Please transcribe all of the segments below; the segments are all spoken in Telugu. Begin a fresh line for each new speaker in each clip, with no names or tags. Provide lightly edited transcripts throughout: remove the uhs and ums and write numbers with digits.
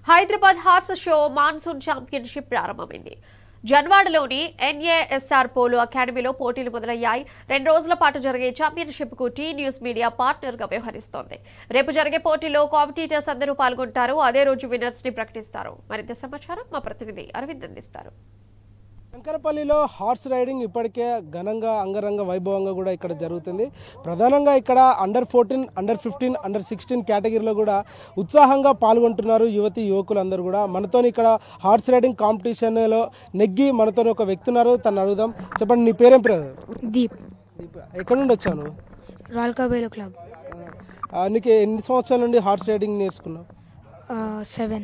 Hyderabad horse show monsoon championship ప్రారంభమైంది. జన్వాడలోని ఎన్ఏఎస్ఆర్ పోలో అకాడమీలో పోటీలు మొదలయ్యాయి. 2 రోజుల పాటు జరిగే ఛాంపియన్షిప్ కు టీ న్యూస్ మీడియా పార్ట్నర్ గా వ్యవహరిస్తోంది. రేపు జరిగే పోటీలో కాంపిటీటర్స్ అందరూ పాల్గొంటారు. అదే రోజు విన్నర్స్ ని ప్రకటిస్తారు. మరింత సమాచారం మా ప్రతినిధి అరవింద్ అందిస్తారు.
శంకరపల్లిలో హార్స్ రైడింగ్ ఇప్పటికే ఘనంగా అంగరంగ వైభవంగా కూడా ఇక్కడ జరుగుతుంది. ప్రధానంగా ఇక్కడ అండర్ 14, అండర్ 15, అండర్ 16 కేటగిరీలో కూడా ఉత్సాహంగా పాల్గొంటున్నారు యువకులు అందరూ కూడా. మనతో ఇక్కడ హార్స్ రైడింగ్ కాంపిటీషన్లో నెగ్గి మనతో ఒక వ్యక్తి ఉన్నారు, తను అడుగుదాం. చెప్పండి, నీ పేరేం పేరు?
దీప్.
ఎక్కడి నుండి వచ్చావు నువ్వు?
రాల్కాబేలో క్లబ్.
నీకు ఎన్ని సంవత్సరాల నుండి హార్స్ రైడింగ్ నేర్చుకున్నావు?
7.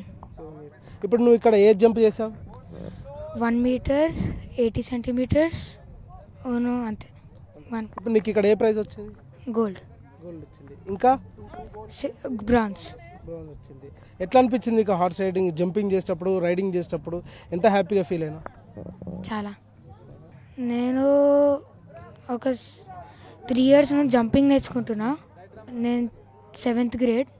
ఇప్పుడు నువ్వు ఇక్కడ ఏ జంప్ చేసావు?
1 మీటర్ 80 సెంటీమీటర్స్. అవును, అంతే.
ఇప్పుడు నీకు ఇక్కడ ఏ ప్రైజ్ వచ్చింది?
గోల్డ్
వచ్చింది. ఇంకా
బ్రాంజ్
వచ్చింది. ఎట్లా అనిపించింది నీకు హార్స్ రైడింగ్ జంపింగ్ చేసేటప్పుడు, రైడింగ్ చేసేటప్పుడు ఎంత హ్యాపీగా ఫీల్ అయినా?
చాలా. నేను ఒక 3 ఇయర్స్ నుంచి జంపింగ్ నేర్చుకుంటున్నా. నేను 7th గ్రేడ్.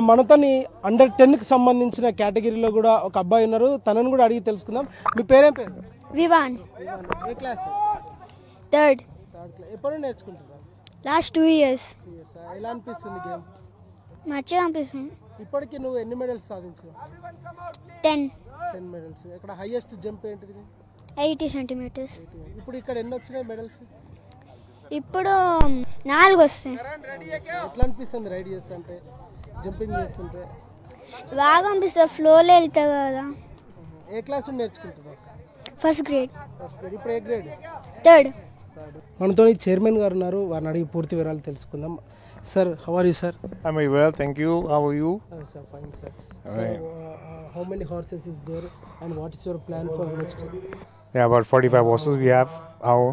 మనతోని అండర్ 10కి సంబంధించిన కేటగిరీలో కూడా ఒక అబ్బాయి ఉన్నారు, తనను కూడా అడిగి తెలుసుకుందాం. మీ పేరేం పేరు?
వివాన్.
ఏ క్లాస్?
3rd.
ఎప్పుడు నేర్చుకుంటున్నారు?
Last 2 years.
ఎలా అనిపిస్తుంది గేమ్?
మంచిగా అనిపిస్తుంది.
ఇప్పటికి నువ్వు ఎన్ని మెడల్స్ సాధించావు?
10
మెడల్స్. ఇక్కడ హైయెస్ట్ జంప్ ఏంటిది?
80 సెంటీమీటర్స్.
ఇప్పుడు ఇక్కడ ఎన్ని వచ్చినాయి మెడల్స్?
ఇప్పుడు 4 వస్తాయి.
ఎట్లా అనిపిస్తుంది రైడ్ చేస్తుంటే, జంపింగ్ చేస్తుంటే?
బాగా అనిపిస్తుంది, ఫ్లోలో వెళ్తా కదా.
ఏ క్లాస్ నేర్చుకుంటున్నావు?
First grade.
ఇప్పుడు ఏ గ్రేడ్?
3rd.
మనతో చైర్మన్ గారు ఉన్నారు, వారిని అడిగి పూర్తి వివరాలు తెలుసుకుందాం. Sir, how are you sir?
I'm very well, thank you. How are you?
Sir, fine sir.
Right.
So, how many horses is there and what is your plan for next year?
Yeah, about 45 horses we have our,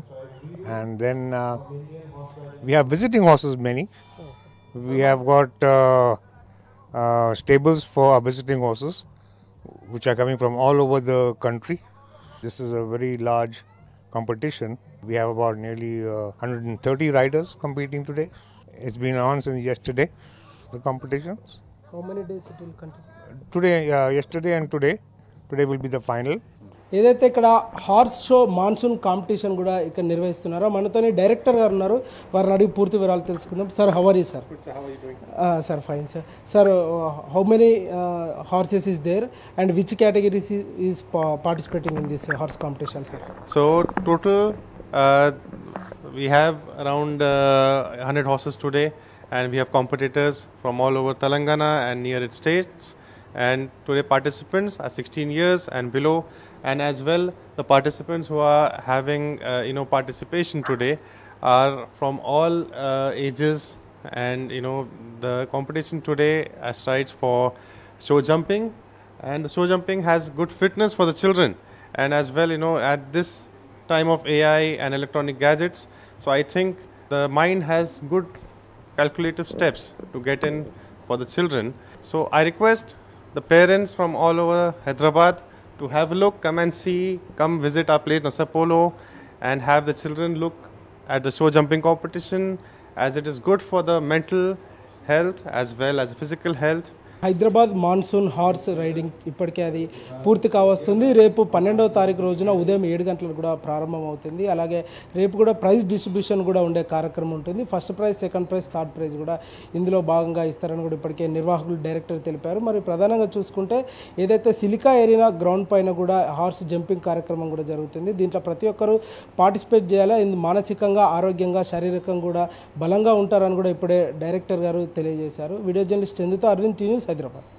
and then we have visiting horses many. We have got stables for our visiting horses, which are coming from all over the country. This is a very large competition. We have about nearly 130 riders competing today. It's been on since yesterday, the competitions.
How many days it will continue?
Today, yesterday and today. Today will be the final.
ఏదైతే ఇక్కడ హార్స్ షో మాన్సూన్ కాంపిటీషన్ కూడా ఇక్కడ నిర్వహిస్తున్నారో మనతోని డైరెక్టర్ గారు ఉన్నారు, వారిని అడిగి పూర్తి వివరాలు తెలుసుకుందాం. Sir, how are you sir? Sir, fine sir. Sir, how many horses is there and which categories is participating in this horse competition sir?
So total we have around 100 horses today, and we have competitors from all over Telangana and near its states. And today participants are 16 years and below, and as well the participants who are having participation today are from all ages. And the competition today strides for show jumping, and the show jumping has good fitness for the children, and as well at this time of AI and electronic gadgets, so I think the mind has good calculative steps to get in for the children. So I request the parents from all over Hyderabad to have a look, come visit our place Nasa Polo, and have the children look at the show jumping competition, as it is good for the mental health as well as physical health.
Hyderabad monsoon horse riding ఇప్పటికే అది పూర్తి కావస్తుంది. రేపు 12వ తారీఖు రోజున ఉదయం 7 గంటలకు కూడా ప్రారంభం అవుతుంది. అలాగే రేపు కూడా ప్రైజ్ డిస్ట్రిబ్యూషన్ కూడా ఉండే కార్యక్రమం ఉంటుంది. First prize, second prize, third prize కూడా ఇందులో భాగంగా ఇస్తారని కూడా ఇప్పటికే నిర్వాహకులు డైరెక్టర్ తెలిపారు. మరి ప్రధానంగా చూసుకుంటే ఏదైతే సిలికా ఏరినా గ్రౌండ్ పైన కూడా హార్స్ జంపింగ్ కార్యక్రమం కూడా జరుగుతుంది. దీంట్లో ప్రతి ఒక్కరూ పార్టిసిపేట్ చేయాలి. మానసికంగా, ఆరోగ్యంగా, శారీరకంగా కూడా బలంగా ఉంటారని కూడా ఇప్పుడే డైరెక్టర్ గారు తెలియజేశారు. వీడియో జర్నలిస్ట్ చందుతో అరవింద్, టీ న్యూస్, హైదరాబాద్.